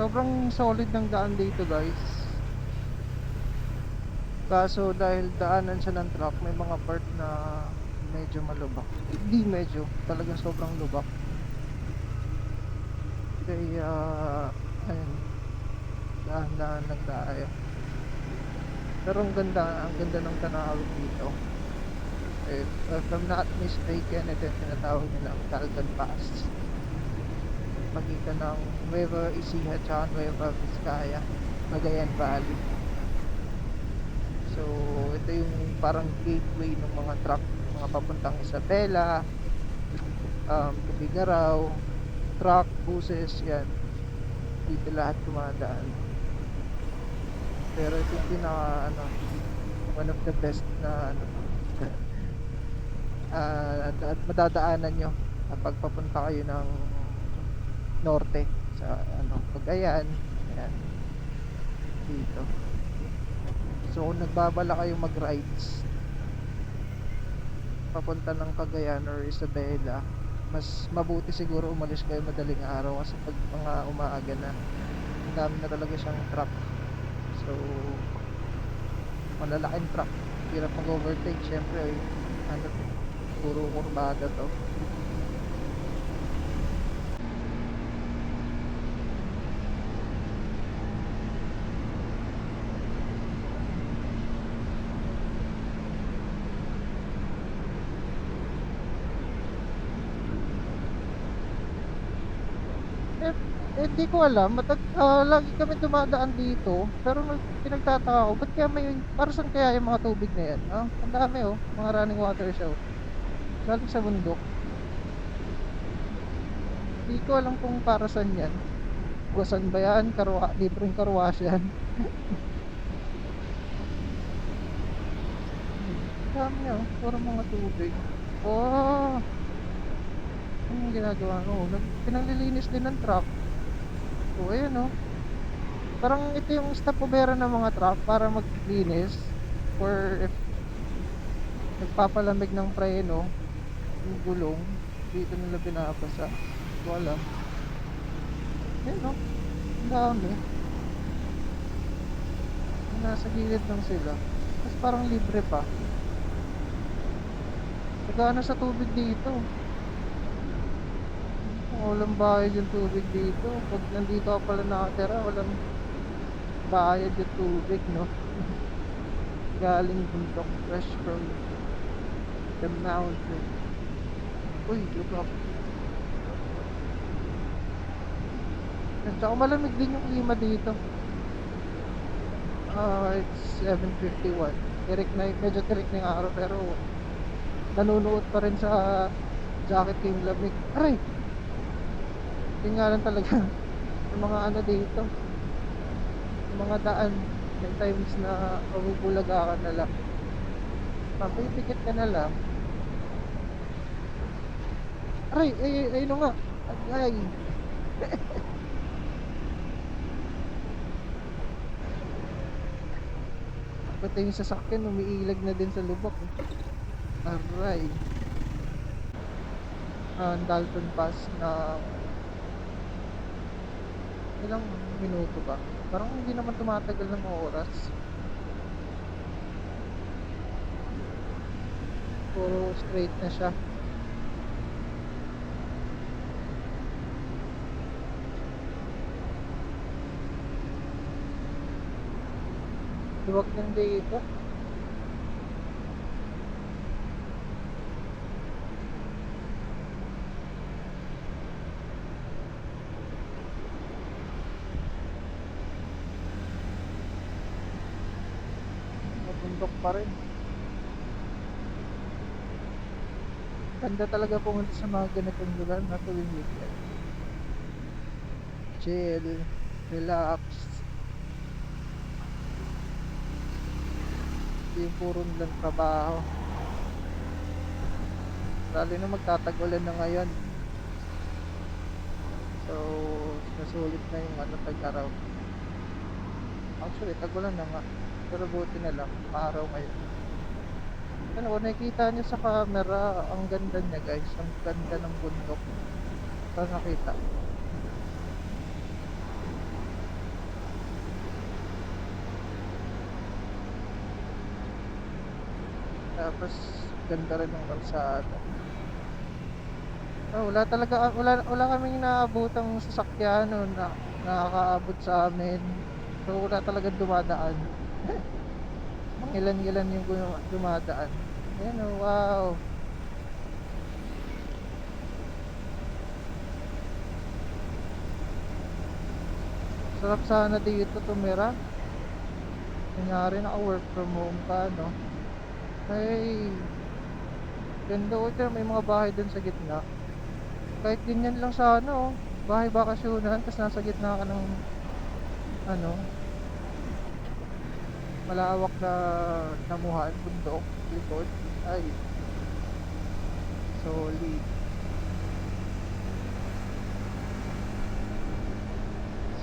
Sobrang solid ng daan dito guys. Kaso dahil daanan siya ng truck, may mga part na medyo malubak. Hindi medyo, talagang sobrang lubak. Kaya, ayun, dahan-dahan lang tayo. Pero ang ganda ng tanawin dito. If I'm not mistaken, ito yung tinatawag nilang Galgan Pass. Pagitan ng Nueva Ecija at Nueva Vizcaya, Cagayan Valley. So, ito yung parang gateway ng mga truck, mga papuntang Isabela, Tubigaraw, truck, buses, yan. Dito lahat dumadaan. Pero ito yung pinaka, one of the best na, madadaanan nyo kapag papunta kayo ng norte sa Cagayan, ayan, dito. So kung nagbabala kayong mag-rides papunta ng Cagayan or Isabela, mas mabuti siguro umalis kayo madaling araw kasi pag mga umaaga na, ang dami na talaga siyang truck. So malalaking truck, hirap mag-overtake syempre, puro kurbada to. Hindi ko alam, lagi kami dumadaan dito, pero pinagtataka ko, ba't kaya para saan kaya yung mga tubig na yan? Ang dami mga running water show. Galing sa bundok. Hindi ko alam kung para saan yan. Gusan ba yan? Libreng karwas yan. Dami puro mga tubig. Oh, ano yung ginagawa ko? Pinanglilinis din ng truck. So, ayan parang ito yung stopovera ng mga truck para maglinis or if nagpapalamig ng preno, yung gulong, dito nila binabasa. Hindi ko alam. Ayan ang dami. Nasa gilid lang sila. Tapos parang libre pa. Nagana sa tubig dito. Walang bayad yung tubig dito. Pag nandito ka pala nakatira, walang bayad yung tubig, no? Galing bundok, fresh from the mountain. Uy, look up. At saka malamig din yung klima dito. It's 7:51. Medyo tirik na yung araw, pero nanunuot pa rin sa jacket ko yung lamig. Aray! Yun nga lang talaga yung mga dito, yung mga daan, may times na mabubulaga ka na lang, mapipikit ka na lang. Aray! Ay nga! Ay! Pati yung sasakyan umiilag na din sa lubak Aray! Dalton Pass na ilang minuto ba? Parang hindi naman tumatagal ng oras. Puro straight na siya. Luwag ng dito. Mabundok pa rin. Ganda talaga pumunta sa mga ganitong lugar na tuwing weekend. Chill, relax. Hindi yung puro nilang trabaho. Lalo na magtatagulan na ngayon. So, nasulit na yung tag-araw. Actually, tagulan na nga. Pero buti na lang, maaraw ngayon. Kung nakikita nyo sa camera, ang ganda niya guys. Ang ganda ng bundok. Saan nakita? Tapos ganda rin ng kalsada. Wala talaga, wala kaming naabotang sasakyan o na nakakaabot sa amin. So wala talagang dumadaan. Mangilan-ngilan yung dumadaan. Ayan oh, wow. Sarap sana dito tumira. Kunyari naka-work from home ka, no? Ay, ganda oh, may mga bahay dun sa gitna. Kahit ganyan lang sa ano, oh, bahay bakasyonan, tapos nasa gitna ka ng ano, malawak na damuhan, bundok, likod. Ay, solid.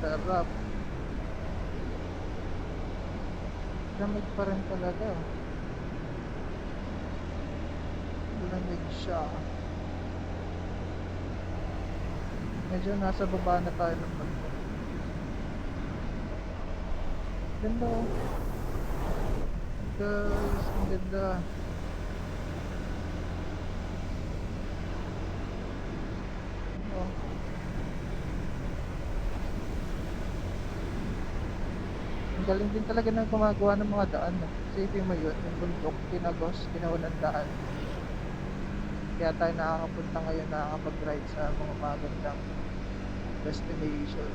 Sarap. Lamig pa rin talaga. Lamig siya. Medyo nasa baba na tayo ng bundok. Ganda oh. Guys, ang ganda. Oh. Ang galing din talaga ng gumagawa ng mga daan, no? Isipin mo yun, yung bundok, tinagos, ginawan ng daan. Kaya tayo nakakapunta ngayon, nakakapag-ride sa mga magandang destination.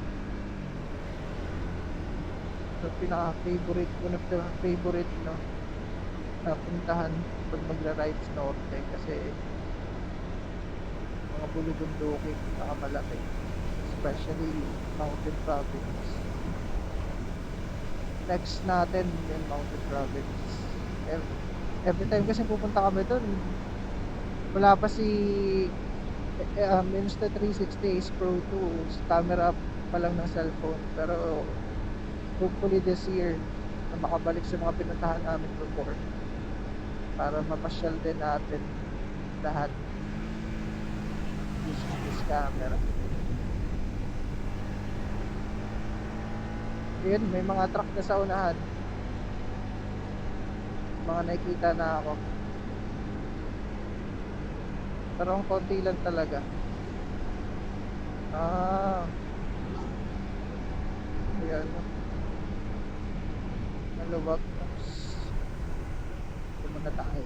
So, pinaka-favorite, one of the favorite, no, na puntahan pag magra-ride sa norte kasi mga bulubundukin, pinakamalaki, especially Mountain Province. Next natin yung Mountain Province. Every time kasi pupunta kami doon, wala pa si Insta360 Ace Pro 2, camera pa lang ng cellphone. Pero hopefully this year na makabalik sa mga pinuntahan namin before para mapasyal din natin lahat using this camera. Yun, may mga truck na sa unahan, mga nakikita na ako, pero ang konti lang talaga. Ayan, maluwag. Muna tayo.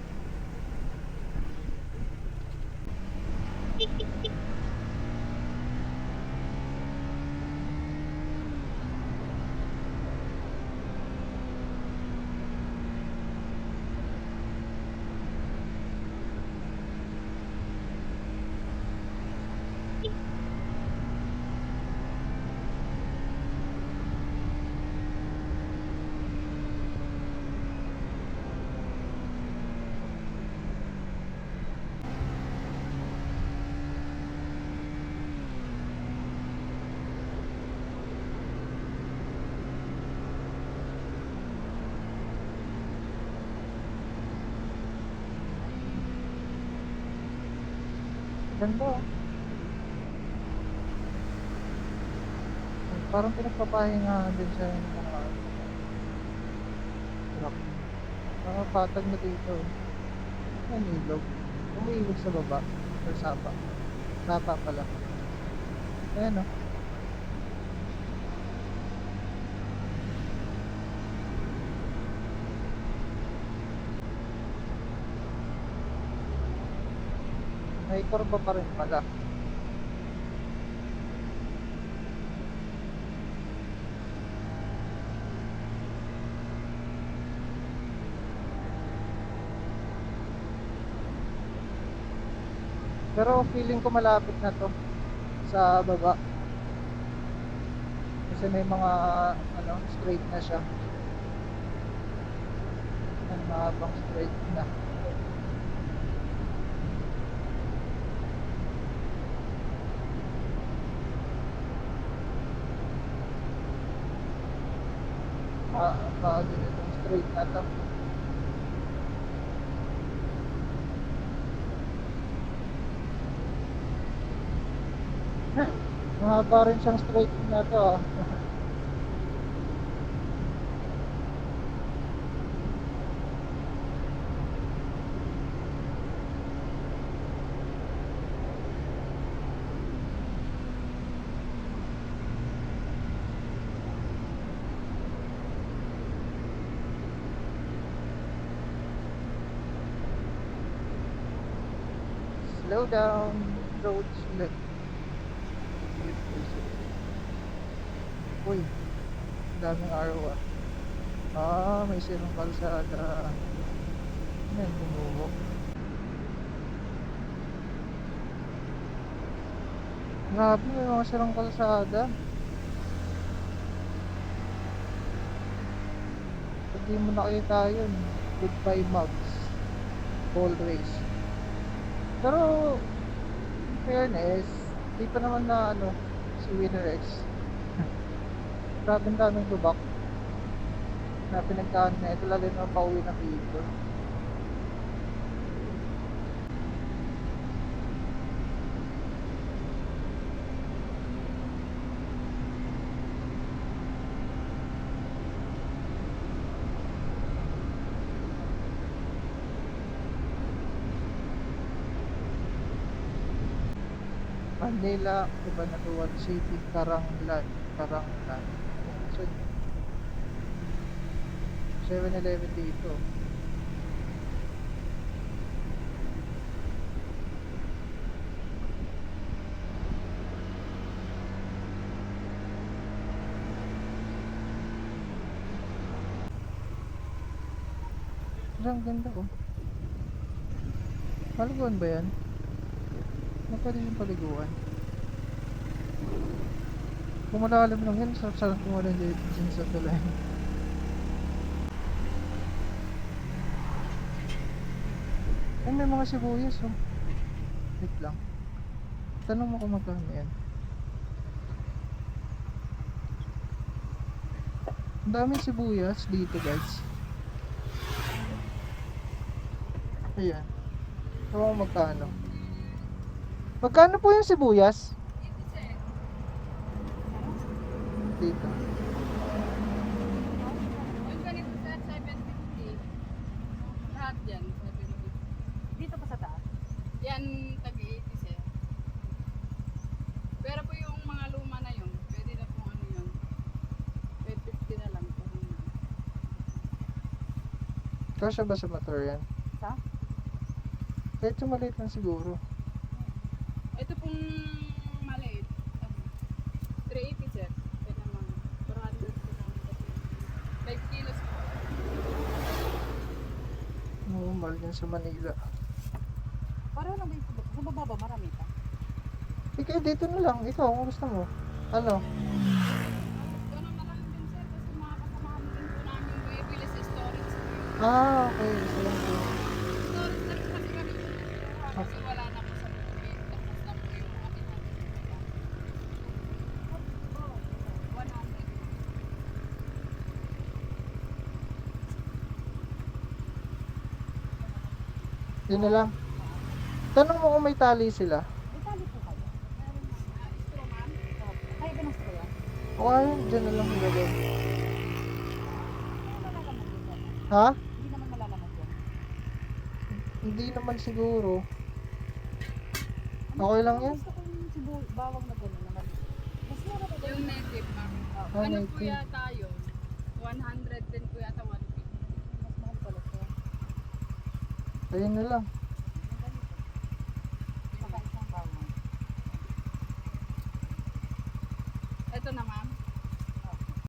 Ganda. Parang pinagpapahinga din sa mga truck. Mga patag na dito. Ang ilog. Umiilog sa baba. Or sapa. Sapa pala. Ayan o. May kurba pa rin pala. Pero feeling ko malapit na to sa baba. Kasi may mga ano, straight na siya. Ang mahabang straight na. Bago itong straight na to. Mahaba rin siyang straight na to. Slow down, road slip. Uy, ang daming araw ah. May sirang kalsada. Yan, bumubo. Grabe, may mga sirang kalsada. Pag di mo nakita yun, goodbye mugs. Whole race. Pero, in fairness, di pa naman na si Winner X. Grabe ang daming lubak na pinagdaan na ito, lalo na pauwi ng vehicle. Manila, Cabanatuan City, Karanglan. So, 7-Eleven dito. Ang ganda oh. Paliguan ba yan? Pwede yung paliguan. Kung malalim lang yan, sarap kumalan dyan sa tulay. Ay, may mga sibuyas oh. Wait lang. Tanong mo kung magkano yan. Ang daming sibuyas dito guys. Ayan. Tanong mo magkano. Magkano po yung sibuyas? Dito. Yung ganito sa 750. Lahat yan, 750. Dito pa sa taas. Yan, tag-80 sir. Pero po yung mga luma na yun, pwede na pong ano yun. 550 na lang po. Kasya ba sa motor yan? Sa? Kahit yung maliit lang siguro. Ito pong maliit. 380 sir. Ito naman. 5 kilos po. Oo, mahal yan sa Manila. Pareho lang ba yung sa baba ba? Marami pa. Ikaw dito na lang. Ikaw, kung gusto mo. Ano? Ganun na lang din sir. Kasi mga kasamahan din po namin bumibili sa storage. Okay. So, Storage na rin kasi kami kinukuha kasi wala na po sa bukid. Tapos na po yung mga pinag-iba. 100. yun na lang. Tanong mo kung may tali sila. May tali po kayo. Instrument. Kaya ba ng straw yan? O ayun, dyan na lang ilagay. Malalaman dito. Ha? Hindi naman malalaman dyan. Hindi naman siguro. Okay lang yan. Gusto ko yung bawang na gano'n naman. Mas mura ba Yung native ma'am. Ah, Ano po native. yata yun? 100 din po yata 150. Mas mahal pala siya. Ayun na lang. Saka isang bawang. Ito na ma'am.